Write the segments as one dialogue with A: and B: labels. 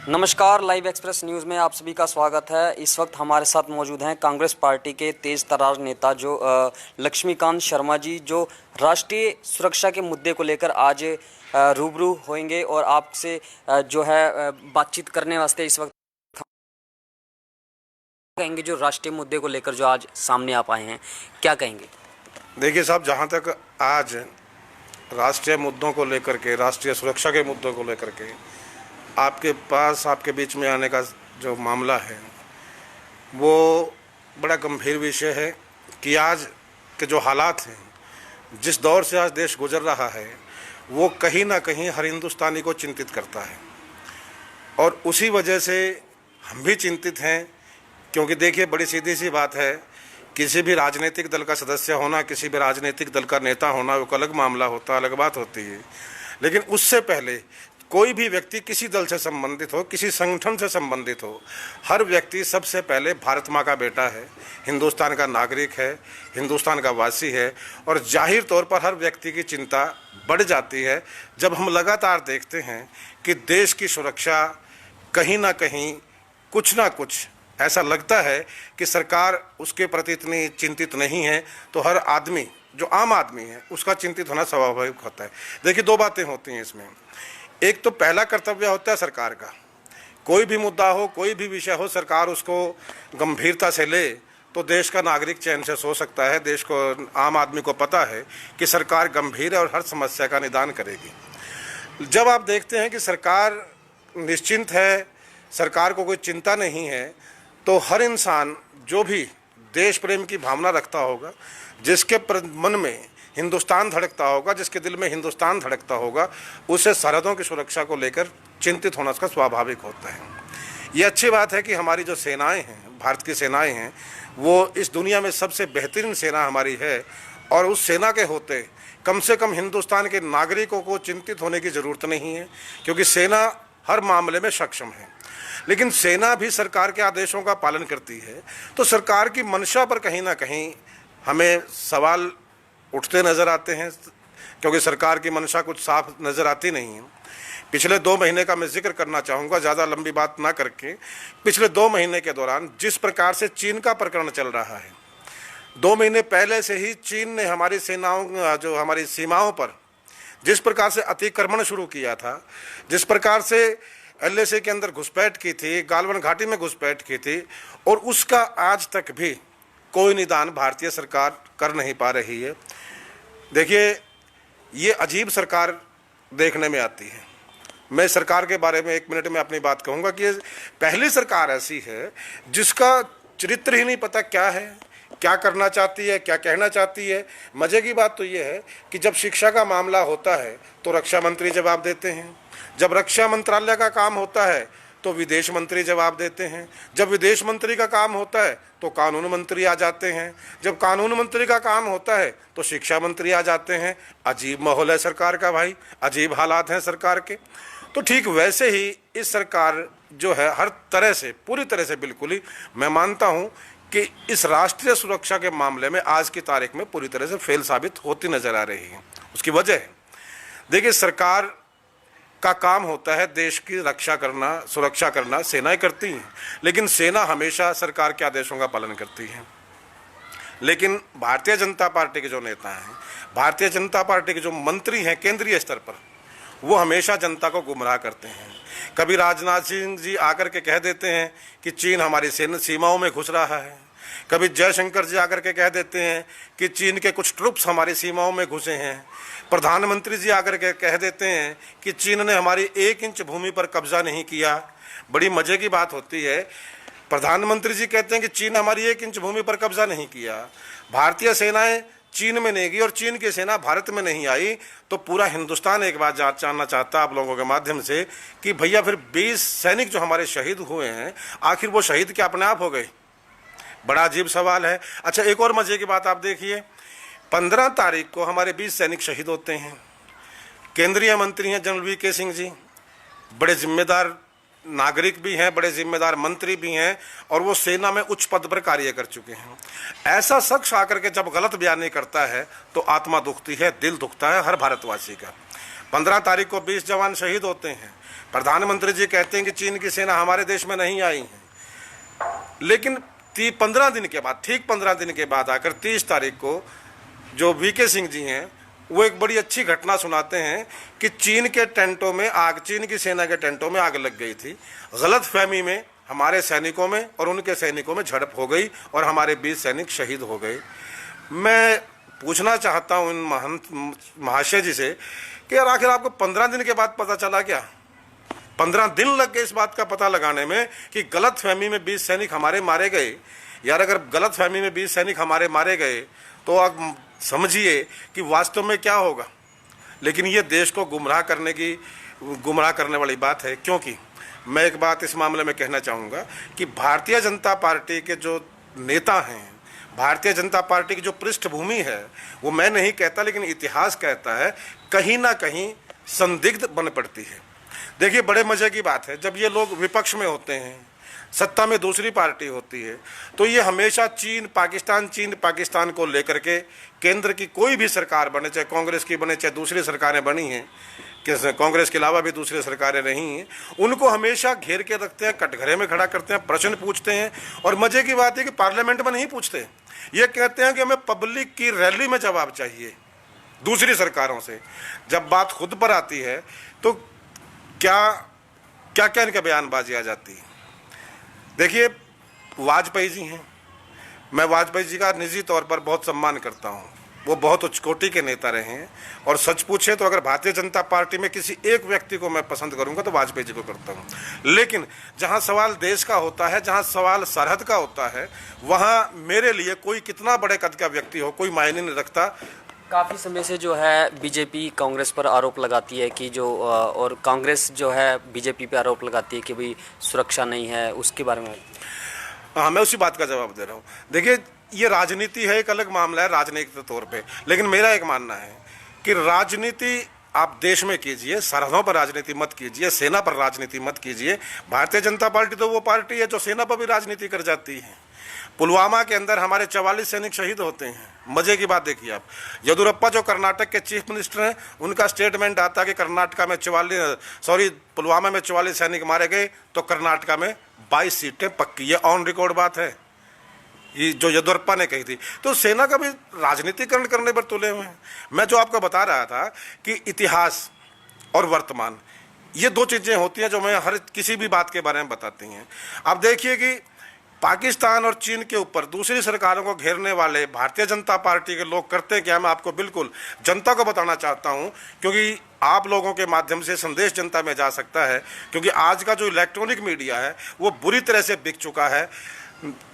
A: नमस्कार, live express news में आप सभी का स्वागत है। इस वक्त हमारे साथ मौजूद हैं कांग्रेस पार्टी के तेज तर्रार नेता जो लक्ष्मीकांत शर्मा जी, जो राष्ट्रीय सुरक्षा के मुद्दे को लेकर आज रूबरू होंगे और आपसे जो है बातचीत करने वास्ते इस वक्त कहेंगे। जो राष्ट्रीय मुद्दे को लेकर जो आज सामने आप आए हैं, क्या कहेंगे?
B: देखिए साहब, जहाँ तक आज राष्ट्रीय मुद्दों को लेकर के, राष्ट्रीय सुरक्षा के मुद्दों को लेकर के आपके पास, आपके बीच में आने का जो मामला है, वो बड़ा गंभीर विषय है कि आज के जो हालात हैं, जिस दौर से आज देश गुजर रहा है, वो कहीं ना कहीं हर हिंदुस्तानी को चिंतित करता है। और उसी वजह से हम भी चिंतित हैं, क्योंकि देखिए, बड़ी सीधी सी बात है, किसी भी राजनीतिक दल का सदस्य होना, किसी भी राजनीतिक दल का नेता होना, वो अलग मामला होता, अलग बात होती है। लेकिन उससे पहले कोई भी व्यक्ति किसी दल से संबंधित हो, किसी संगठन से संबंधित हो, हर व्यक्ति सबसे पहले भारत माँ का बेटा है, हिंदुस्तान का नागरिक है, हिंदुस्तान का वासी है। और जाहिर तौर पर हर व्यक्ति की चिंता बढ़ जाती है जब हम लगातार देखते हैं कि देश की सुरक्षा कहीं ना कहीं, कुछ ना कुछ ऐसा लगता है कि सरकार उसके प्रति इतनी चिंतित नहीं है। तो हर आदमी, जो आम आदमी है, उसका चिंतित होना स्वाभाविक होता है। देखिए, दो बातें होती हैं इसमें। एक तो पहला कर्तव्य होता है सरकार का, कोई भी मुद्दा हो, कोई भी विषय हो, सरकार उसको गंभीरता से ले तो देश का नागरिक चैन से सो सकता है। देश को, आम आदमी को पता है कि सरकार गंभीर है और हर समस्या का निदान करेगी। जब आप देखते हैं कि सरकार निश्चिंत है, सरकार को कोई चिंता नहीं है, तो हर इंसान जो भी देश प्रेम की भावना रखता होगा, जिसके मन में हिंदुस्तान धड़कता होगा, जिसके दिल में हिंदुस्तान धड़कता होगा, उसे सरहदों की सुरक्षा को लेकर चिंतित होना उसका स्वाभाविक होता है। ये अच्छी बात है कि हमारी जो सेनाएं हैं, भारत की सेनाएं हैं, वो इस दुनिया में सबसे बेहतरीन सेना हमारी है। और उस सेना के होते कम से कम हिंदुस्तान के नागरिकों को चिंतित होने की ज़रूरत नहीं है, क्योंकि सेना हर मामले में सक्षम है। लेकिन सेना भी सरकार के आदेशों का पालन करती है, तो सरकार की मंशा पर कहीं ना कहीं हमें सवाल उठते नज़र आते हैं, क्योंकि सरकार की मंशा कुछ साफ नज़र आती नहीं है। पिछले 2 महीने का मैं जिक्र करना चाहूँगा, ज़्यादा लंबी बात ना करके। पिछले 2 महीने के दौरान जिस प्रकार से चीन का प्रकरण चल रहा है, 2 महीने पहले से ही चीन ने हमारी सेनाओं, जो हमारी सीमाओं पर जिस प्रकार से अतिक्रमण शुरू किया था, जिस प्रकार से LAC के अंदर घुसपैठ की थी, गालवन घाटी में घुसपैठ की थी, और उसका आज तक भी कोई निदान भारतीय सरकार कर नहीं पा रही है। देखिए, ये अजीब सरकार देखने में आती है। मैं सरकार के बारे में 1 मिनट में अपनी बात कहूँगा कि पहली सरकार ऐसी है जिसका चरित्र ही नहीं पता क्या है, क्या करना चाहती है, क्या कहना चाहती है। मज़े की बात तो ये है कि जब शिक्षा का मामला होता है तो रक्षा मंत्री जवाब देते हैं, जब रक्षा मंत्रालय का काम होता है तो विदेश मंत्री जवाब देते हैं, जब विदेश मंत्री का काम होता है तो कानून मंत्री आ जाते हैं, जब कानून मंत्री का काम होता है तो शिक्षा मंत्री आ जाते हैं। अजीब माहौल है सरकार का भाई, अजीब हालात हैं सरकार के। तो ठीक वैसे ही इस सरकार जो है, हर तरह से, पूरी तरह से, बिल्कुल ही मैं मानता हूँ कि इस राष्ट्रीय सुरक्षा के मामले में आज की तारीख में पूरी तरह से फेल साबित होती नजर आ रही है। उसकी वजह है, देखिए, सरकार का काम होता है देश की रक्षा करना, सुरक्षा करना, सेनाएं करती हैं, लेकिन सेना हमेशा सरकार के आदेशों का पालन करती है। लेकिन भारतीय जनता पार्टी के जो नेता हैं, भारतीय जनता पार्टी के जो मंत्री हैं केंद्रीय स्तर पर, वो हमेशा जनता को गुमराह करते हैं। कभी राजनाथ सिंह जी आकर के कह देते हैं कि चीन हमारी सीमाओं में घुस रहा है, कभी जयशंकर जी आकर के कह देते हैं कि चीन के कुछ ट्रुप्स हमारी सीमाओं में घुसे हैं, प्रधानमंत्री जी आकर के कह देते हैं कि चीन ने हमारी 1 इंच भूमि पर कब्जा नहीं किया। बड़ी मजे की बात होती है, प्रधानमंत्री जी कहते हैं कि चीन हमारी 1 इंच भूमि पर कब्जा नहीं किया, भारतीय सेनाएं चीन में नहीं गई और चीन की सेना भारत में नहीं आई। तो पूरा हिंदुस्तान एक बात जानना चाहता आप लोगों के माध्यम से कि भैया, फिर 20 सैनिक जो हमारे शहीद हुए हैं, आखिर वो शहीद क्या अपने आप हो गए? बड़ा अजीब सवाल है। अच्छा, एक और मजे की बात आप देखिए, 15 तारीख को हमारे 20 सैनिक शहीद होते हैं। केंद्रीय मंत्री हैं जनरल VK सिंह जी, बड़े जिम्मेदार नागरिक भी हैं, बड़े जिम्मेदार मंत्री भी हैं, और वो सेना में उच्च पद पर कार्य कर चुके हैं। ऐसा शख्स आकर के जब गलत बयानी करता है तो आत्मा दुखती है, दिल दुखता है हर भारतवासी का। 15 तारीख को 20 जवान शहीद होते हैं। प्रधानमंत्री जी कहते हैं कि चीन की सेना हमारे देश में नहीं आई है, लेकिन 15 दिन के बाद, ठीक 15 दिन के बाद आकर 30 तारीख को जो वीके सिंह जी हैं वो एक बड़ी अच्छी घटना सुनाते हैं कि चीन के टेंटों में आग, चीन की सेना के टेंटों में आग लग गई थी। गलतफहमी में हमारे सैनिकों में और उनके सैनिकों में झड़प हो गई और हमारे 20 सैनिक शहीद हो गए। मैं पूछना चाहता हूं इन महंत महाशय जी से कि यार आखिर आपको 15 दिन के बाद पता चला क्या? 15 दिन लग गए इस बात का पता लगाने में कि गलतफहमी में 20 सैनिक हमारे मारे गए। यार अगर गलतफहमी में 20 सैनिक हमारे मारे गए तो आप समझिए कि वास्तव में क्या होगा। लेकिन ये देश को गुमराह करने वाली बात है, क्योंकि मैं एक बात इस मामले में कहना चाहूँगा कि भारतीय जनता पार्टी के जो नेता हैं, भारतीय जनता पार्टी की जो पृष्ठभूमि है, वो मैं नहीं कहता लेकिन इतिहास कहता है, कहीं ना कहीं संदिग्ध बन पड़ती है। देखिए बड़े मजे की बात है, जब ये लोग विपक्ष में होते हैं, सत्ता में दूसरी पार्टी होती है, तो ये हमेशा चीन पाकिस्तान को लेकर के केंद्र की कोई भी सरकार बने, चाहे कांग्रेस की बने चाहे दूसरी सरकारें बनी हैं, कि कांग्रेस के अलावा भी दूसरी सरकारें रही हैं, उनको हमेशा घेर के रखते हैं, कटघरे में खड़ा करते हैं, प्रश्न पूछते हैं। और मजे की बात है कि पार्लियामेंट में नहीं पूछते, ये कहते हैं कि हमें पब्लिक की रैली में जवाब चाहिए दूसरी सरकारों से। जब बात खुद पर आती है तो क्या इनका बयानबाजी आ जाती है। देखिए वाजपेयी जी हैं, मैं वाजपेयी जी का निजी तौर पर बहुत सम्मान करता हूं, वो बहुत उच्च कोटि के नेता रहे हैं। और सच पूछे तो अगर भारतीय जनता पार्टी में किसी एक व्यक्ति को मैं पसंद करूंगा तो वाजपेयी जी को करता हूं। लेकिन जहां सवाल देश का होता है, जहां सवाल सरहद का होता है, वहां मेरे लिए कोई कितना बड़े कद का व्यक्ति हो कोई मायने नहीं रखता।
A: काफ़ी समय से जो है बीजेपी कांग्रेस पर आरोप लगाती है कि जो और कांग्रेस जो है बीजेपी पे आरोप लगाती है कि भाई सुरक्षा नहीं है, उसके बारे में।
B: हाँ, मैं उसी बात का जवाब दे रहा हूँ। देखिए ये राजनीति है, एक अलग मामला है राजनीतिक तौर पे, लेकिन मेरा एक मानना है कि राजनीति आप देश में कीजिए, सरहदों पर राजनीति मत कीजिए, सेना पर राजनीति मत कीजिए। भारतीय जनता पार्टी तो वो पार्टी है जो सेना पर भी राजनीति कर जाती है। पुलवामा के अंदर हमारे 44 सैनिक शहीद होते हैं। मजे की बात देखिए आप, येदियुरप्पा जो कर्नाटक के चीफ मिनिस्टर हैं, उनका स्टेटमेंट आता है कि कर्नाटका में पुलवामा में 44 सैनिक मारे गए तो कर्नाटका में 22 सीटें पक्की। ये ऑन रिकॉर्ड बात है, ये जो येदियुरप्पा ने कही थी। तो सेना का भी राजनीतिकरण करने पर तुले हुए हैं। मैं जो आपको बता रहा था कि इतिहास और वर्तमान, ये दो चीजें होती हैं जो मैं हर किसी भी बात के बारे में बताती हैं। आप देखिए कि पाकिस्तान और चीन के ऊपर दूसरी सरकारों को घेरने वाले भारतीय जनता पार्टी के लोग करते क्या, मैं आपको बिल्कुल जनता को बताना चाहता हूं, क्योंकि आप लोगों के माध्यम से संदेश जनता में जा सकता है। क्योंकि आज का जो इलेक्ट्रॉनिक मीडिया है वो बुरी तरह से बिक चुका है,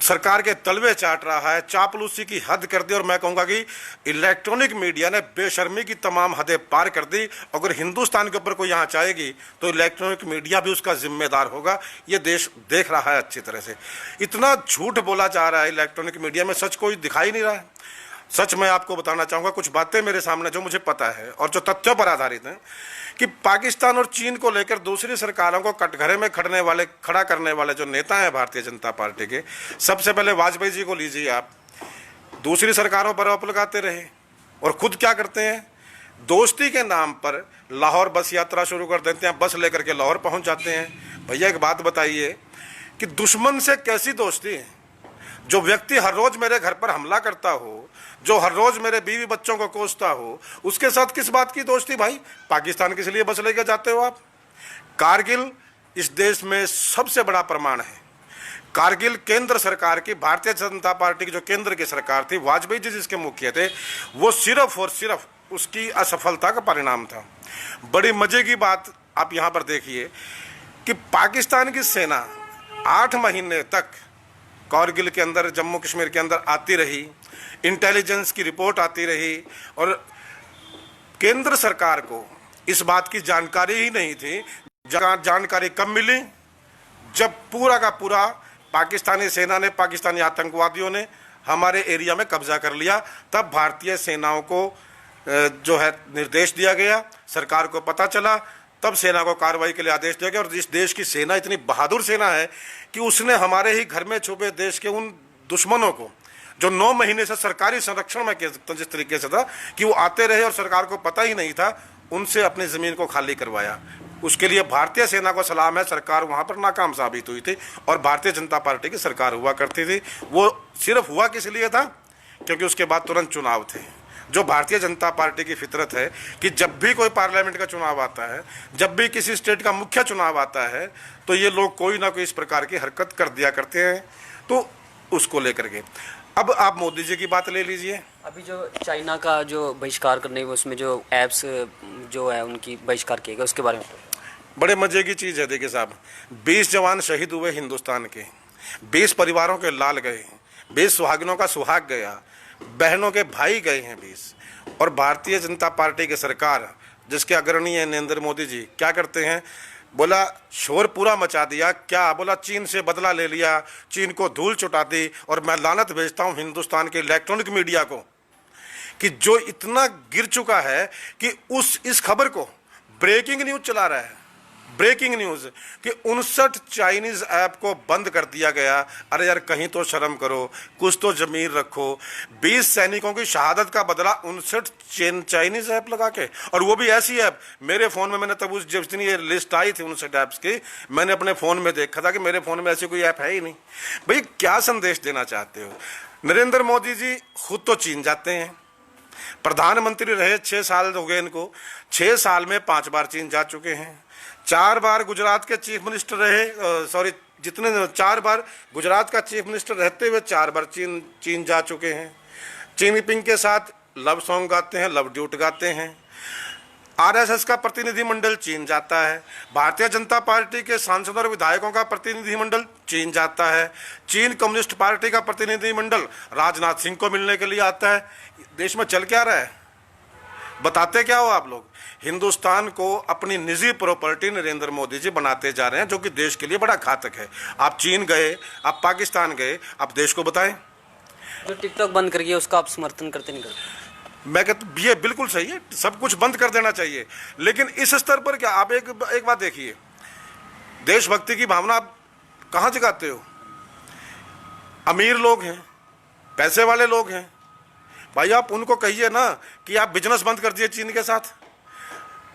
B: सरकार के तलवे चाट रहा है, चापलूसी की हद कर दी। और मैं कहूँगा कि इलेक्ट्रॉनिक मीडिया ने बेशर्मी की तमाम हदें पार कर दी। अगर हिंदुस्तान के ऊपर कोई यहाँ चाहेगी तो इलेक्ट्रॉनिक मीडिया भी उसका जिम्मेदार होगा। ये देश देख रहा है अच्छी तरह से। इतना झूठ बोला जा रहा है इलेक्ट्रॉनिक मीडिया में, सच कोई दिखाई नहीं रहा है। सच मैं आपको बताना चाहूँगा, कुछ बातें मेरे सामने जो मुझे पता है और जो तथ्यों पर आधारित हैं कि पाकिस्तान और चीन को लेकर दूसरी सरकारों को कटघरे में खड़ा करने वाले जो नेता हैं भारतीय जनता पार्टी के, सबसे पहले वाजपेयी जी को लीजिए आप। दूसरी सरकारों पर आरोप लगाते रहे और खुद क्या करते हैं, दोस्ती के नाम पर लाहौर बस यात्रा शुरू कर देते हैं, बस लेकर के लाहौर पहुंच जाते हैं। भैया एक बात बताइए कि दुश्मन से कैसी दोस्ती है? जो व्यक्ति हर रोज मेरे घर पर हमला करता हो, जो हर रोज मेरे बीवी बच्चों को कोसता हो, उसके साथ किस बात की दोस्ती भाई? पाकिस्तान किस लिए बस लेकर जाते हो आप? कारगिल इस देश में सबसे बड़ा प्रमाण है। कारगिल केंद्र सरकार की, भारतीय जनता पार्टी की जो केंद्र की सरकार थी, वाजपेयी जी जिसके मुखिया थे, वो सिर्फ और सिर्फ उसकी असफलता का परिणाम था। बड़ी मजे की बात आप यहाँ पर देखिए कि पाकिस्तान की सेना 8 महीने तक कारगिल के अंदर, जम्मू कश्मीर के अंदर आती रही, इंटेलिजेंस की रिपोर्ट आती रही और केंद्र सरकार को इस बात की जानकारी ही नहीं थी। जानकारी कब मिली? जब पूरा का पूरा पाकिस्तानी सेना ने, पाकिस्तानी आतंकवादियों ने हमारे एरिया में कब्जा कर लिया, तब भारतीय सेनाओं को जो है निर्देश दिया गया, सरकार को पता चला, तब सेना को कार्रवाई के लिए आदेश दिया गया। और इस देश की सेना इतनी बहादुर सेना है कि उसने हमारे ही घर में छुपे देश के उन दुश्मनों को, जो 9 महीने से सरकारी संरक्षण में जिस तरीके से था कि वो आते रहे और सरकार को पता ही नहीं था, उनसे अपनी ज़मीन को खाली करवाया। उसके लिए भारतीय सेना को सलाम है, सरकार वहाँ पर नाकाम साबित हुई थी और भारतीय जनता पार्टी की सरकार हुआ करती थी। वो सिर्फ हुआ किस लिए था? क्योंकि उसके बाद तुरंत चुनाव थे। जो भारतीय जनता पार्टी की फितरत है कि जब भी कोई पार्लियामेंट का चुनाव आता है, जब भी किसी स्टेट का मुख्य चुनाव आता है, तो ये लोग कोई ना कोई इस प्रकार की हरकत कर दिया करते हैं। तो उसको लेकर के अब आप मोदी जी की बात ले लीजिए।
A: अभी जो चाइना का जो बहिष्कार करने, उसमें जो ऐप्स जो है उनकी बहिष्कार किया गया, उसके बारे में
B: बड़े मजे की चीज़ है। देखिए साहब, 20 जवान शहीद हुए हिंदुस्तान के, 20 परिवारों के लाल गए, 20 सुहागिनों का सुहाग गया, बहनों के भाई गए हैं 20। और भारतीय जनता पार्टी की सरकार, जिसके अग्रणी है नरेंद्र मोदी जी, क्या करते हैं? बोला शोर पूरा मचा दिया। क्या बोला? चीन से बदला ले लिया, चीन को धूल चुटा दी। और मैं लानत भेजता हूं हिंदुस्तान के इलेक्ट्रॉनिक मीडिया को कि जो इतना गिर चुका है कि इस खबर को ब्रेकिंग न्यूज चला रहा है। ब्रेकिंग न्यूज कि 59 चाइनीज ऐप को बंद कर दिया गया। अरे यार, कहीं तो शर्म करो, कुछ तो जमीर रखो। 20 सैनिकों की शहादत का बदला 59 चाइनीज ऐप लगा के, और वो भी ऐसी ऐप। मेरे फोन में, मैंने तब जिस दिन ये लिस्ट आई थी 59 ऐप्स की, मैंने अपने फोन में देखा था कि मेरे फोन में ऐसी कोई ऐप है ही नहीं। भाई, क्या संदेश देना चाहते हो? नरेंद्र मोदी जी खुद तो चीन जाते हैं, प्रधानमंत्री रहे 6 साल हो गए इनको, 6 साल में 5 बार चीन जा चुके हैं। 4 बार गुजरात के चीफ मिनिस्टर रहे, जितने 4 बार गुजरात का चीफ मिनिस्टर रहते हुए 4 बार चीन जा चुके हैं। जिनपिंग के साथ लव सॉन्ग गाते हैं, लव ड्यूट गाते हैं। आरएसएस का प्रतिनिधिमंडल चीन जाता है। भारतीय जनता पार्टी के सांसदों और विधायकों का प्रतिनिधिमंडल चीन जाता है। चीन कम्युनिस्ट पार्टी का प्रतिनिधिमंडल राजनाथ सिंह को मिलने के लिए आता है। देश में चल क्या रहा है? बताते क्या हो आप लोग? हिंदुस्तान को अपनी निजी प्रॉपर्टी नरेंद्र मोदी जी बनाते जा रहे हैं, जो कि देश के लिए बड़ा घातक है। आप चीन गए, आप पाकिस्तान गए, आप देश को बताएं।
A: जो टिकटॉक बंद कर गया उसका आप समर्थन करते नहीं करते?
B: मैं कहता ये बिल्कुल सही है, सब कुछ बंद कर देना चाहिए। लेकिन इस स्तर पर क्या? आप एक बात देखिए, देशभक्ति की भावना आप कहाँ जगाते हो? अमीर लोग हैं, पैसे वाले लोग हैं, भाई आप उनको कहिए ना कि आप बिजनेस बंद कर दिए चीन के साथ।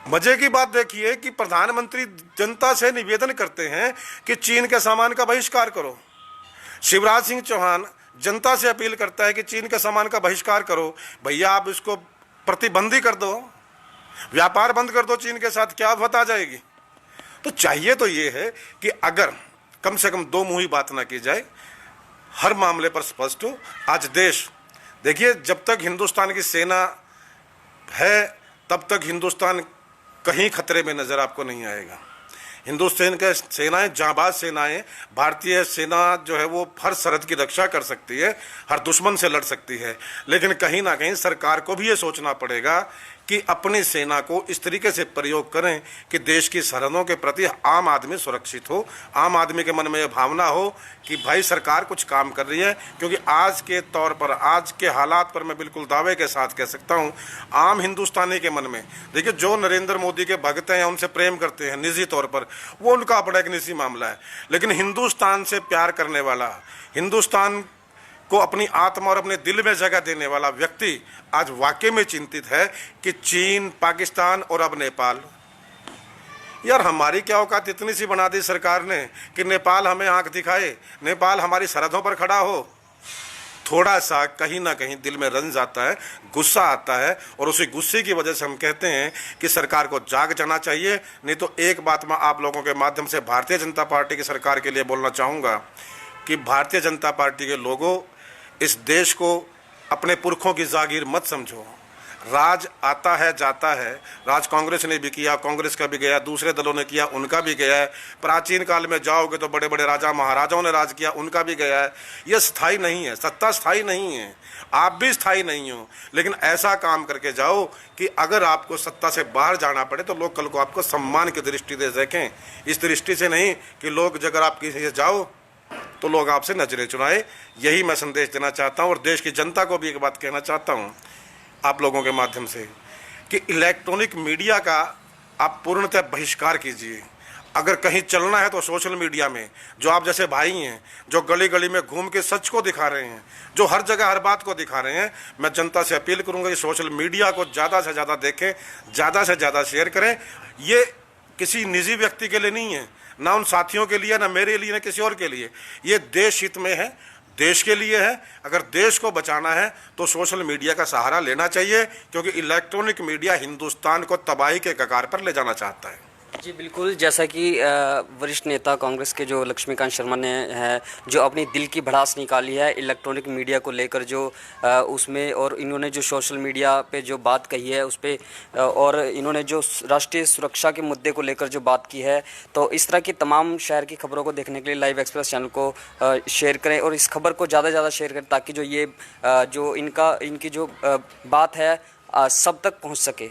B: मजे की बात देखिए कि प्रधानमंत्री जनता से निवेदन करते हैं कि चीन के सामान का बहिष्कार करो। शिवराज सिंह चौहान जनता से अपील करता है कि चीन के सामान का बहिष्कार करो। भैया, आप इसको प्रतिबंधी कर दो, व्यापार बंद कर दो चीन के साथ, क्या आफत आ जाएगी? तो चाहिए तो ये है कि अगर कम से कम दो मुंही बात ना की जाए, हर मामले पर स्पष्ट हो। आज देश देखिए, जब तक हिंदुस्तान की सेना है तब तक हिंदुस्तान कहीं खतरे में नजर आपको नहीं आएगा। हिंदुस्तान के सेनाएं जाबाज सेनाएं, भारतीय सेना जो है वो हर सरहद की रक्षा कर सकती है, हर दुश्मन से लड़ सकती है। लेकिन कहीं ना कहीं सरकार को भी ये सोचना पड़ेगा कि अपनी सेना को इस तरीके से प्रयोग करें कि देश की सरहदों के प्रति आम आदमी सुरक्षित हो, आम आदमी के मन में यह भावना हो कि भाई सरकार कुछ काम कर रही है। क्योंकि आज के तौर पर, आज के हालात पर मैं बिल्कुल दावे के साथ कह सकता हूं, आम हिंदुस्तानी के मन में, देखिए, जो नरेंद्र मोदी के भक्त हैं, उनसे प्रेम करते हैं निजी तौर पर, वो उनका अपना एक निजी मामला है। लेकिन हिंदुस्तान से प्यार करने वाला, हिंदुस्तान को अपनी आत्मा और अपने दिल में जगह देने वाला व्यक्ति आज वाकई में चिंतित है कि चीन, पाकिस्तान और अब नेपाल, यार हमारी क्या औकात इतनी सी बना दी सरकार ने कि नेपाल हमें आंख दिखाए, नेपाल हमारी सरहदों पर खड़ा हो। थोड़ा सा कहीं ना कहीं दिल में रंज आता है, गुस्सा आता है, और उसी गुस्से की वजह से हम कहते हैं कि सरकार को जाग जाना चाहिए। नहीं तो एक बात मैं आप लोगों के माध्यम से भारतीय जनता पार्टी की सरकार के लिए बोलना चाहूँगा कि भारतीय जनता पार्टी के लोगों, इस देश को अपने पुरखों की जागीर मत समझो। राज आता है जाता है, राज कांग्रेस ने भी किया, कांग्रेस का भी गया, दूसरे दलों ने किया, उनका भी गया है। प्राचीन काल में जाओगे तो बड़े बड़े राजा महाराजाओं ने राज किया, उनका भी गया है। यह स्थायी नहीं है, सत्ता स्थायी नहीं है, आप भी स्थायी नहीं हो। लेकिन ऐसा काम करके जाओ कि अगर आपको सत्ता से बाहर जाना पड़े तो लोग कल को आपको सम्मान की दृष्टि से देखें। इस दृष्टि से नहीं कि लोग अगर आप किसी से जाओ तो लोग आपसे नजरें चुराए। यही मैं संदेश देना चाहता हूँ। और देश की जनता को भी एक बात कहना चाहता हूँ आप लोगों के माध्यम से कि इलेक्ट्रॉनिक मीडिया का आप पूर्णतः बहिष्कार कीजिए। अगर कहीं चलना है तो सोशल मीडिया में, जो आप जैसे भाई हैं, जो गली गली में घूम के सच को दिखा रहे हैं, जो हर जगह हर बात को दिखा रहे हैं, मैं जनता से अपील करूंगा कि सोशल मीडिया को ज़्यादा से ज़्यादा देखें, ज़्यादा से ज़्यादा शेयर करें। ये किसी निजी व्यक्ति के लिए नहीं है, ना उन साथियों के लिए, ना मेरे लिए, ना किसी और के लिए। ये देश हित में है, देश के लिए है। अगर देश को बचाना है तो सोशल मीडिया का सहारा लेना चाहिए, क्योंकि इलेक्ट्रॉनिक मीडिया हिंदुस्तान को तबाही के कगार पर ले जाना चाहता है।
A: जी बिल्कुल, जैसा कि वरिष्ठ नेता कांग्रेस के जो लक्ष्मीकांत शर्मा ने है जो अपनी दिल की भड़ास निकाली है इलेक्ट्रॉनिक मीडिया को लेकर, जो उसमें, और इन्होंने जो सोशल मीडिया पे जो बात कही है उस पर, और इन्होंने जो राष्ट्रीय सुरक्षा के मुद्दे को लेकर जो बात की है, तो इस तरह की तमाम शहर की खबरों को देखने के लिए लाइव एक्सप्रेस चैनल को शेयर करें और इस खबर को ज़्यादा से ज़्यादा शेयर करें, ताकि जो ये जो इनकी जो बात है सब तक पहुँच सके।